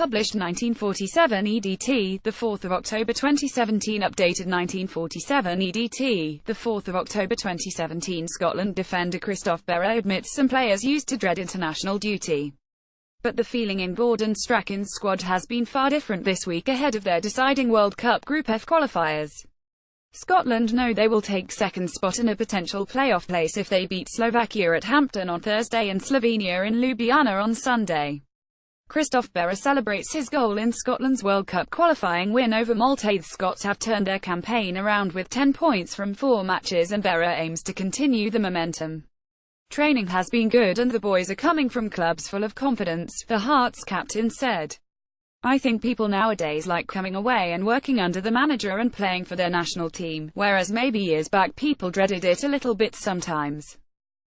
published 1947 EDT, 4 October 2017. Updated 1947 EDT, 4 October 2017. Scotland defender Christophe Berra admits some players used to dread international duty. But the feeling in Gordon Strachans' squad has been far different this week ahead of their deciding World Cup Group F qualifiers. Scotland know they will take second spot in a potential playoff place if they beat Slovakia at Hampden on Thursday and Slovenia in Ljubljana on Sunday. Christophe Berra celebrates his goal in Scotland's World Cup qualifying win over Malta. The Scots have turned their campaign around with 10 points from 4 matches, and Berra aims to continue the momentum. Training has been good and the boys are coming from clubs full of confidence, the Hearts captain said. I think people nowadays like coming away and working under the manager and playing for their national team, whereas maybe years back people dreaded it a little bit sometimes.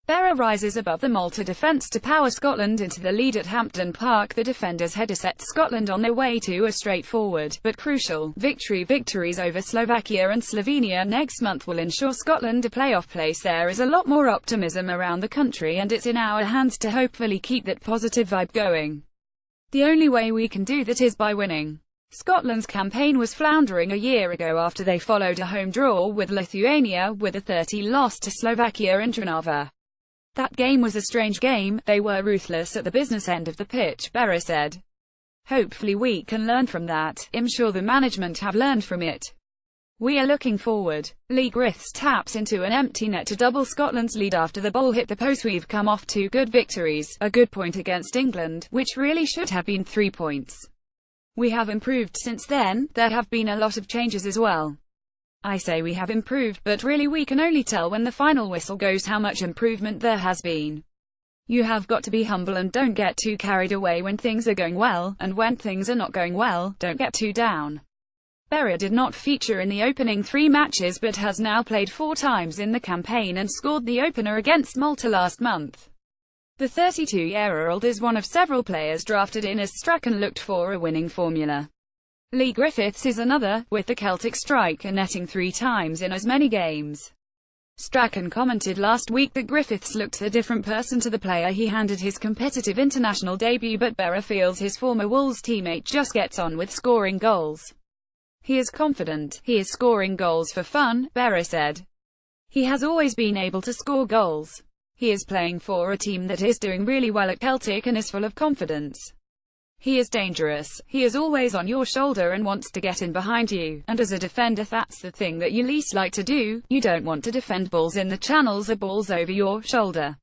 Berra rises above the Malta defence to power Scotland into the lead at Hampden Park. The defenders' header set Scotland on their way to a straightforward, but crucial, victory. Victories over Slovakia and Slovenia next month will ensure Scotland a playoff place. There is a lot more optimism around the country and it's in our hands to hopefully keep that positive vibe going. The only way we can do that is by winning. Scotland's campaign was floundering a year ago after they followed a home draw with Lithuania, with a 30 loss to Slovakia in Trnava. That game was a strange game, they were ruthless at the business end of the pitch, Berra said. Hopefully we can learn from that. I'm sure the management have learned from it. We are looking forward. Lee Griffiths taps into an empty net to double Scotland's lead after the ball hit the post. We've come off 2 good victories, a good point against England, which really should have been 3 points. We have improved since then. There have been a lot of changes as well. I say we have improved, but really we can only tell when the final whistle goes how much improvement there has been. You have got to be humble and don't get too carried away when things are going well, and when things are not going well, don't get too down. Berra did not feature in the opening 3 matches but has now played 4 times in the campaign and scored the opener against Malta last month. The 32-year-old is one of several players drafted in as Strachan looked for a winning formula. Lee Griffiths is another, with the Celtic striker netting 3 times in as many games. Strachan commented last week that Griffiths looked a different person to the player he handed his competitive international debut, but Berra feels his former Wolves teammate just gets on with scoring goals. He is confident, he is scoring goals for fun, Berra said. He has always been able to score goals. He is playing for a team that is doing really well at Celtic and is full of confidence. He is dangerous, he is always on your shoulder and wants to get in behind you, and as a defender that's the thing that you least like to do. You don't want to defend balls in the channels or balls over your shoulder.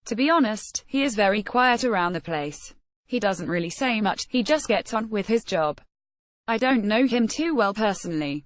To be honest, he is very quiet around the place. He doesn't really say much, he just gets on with his job. I don't know him too well personally.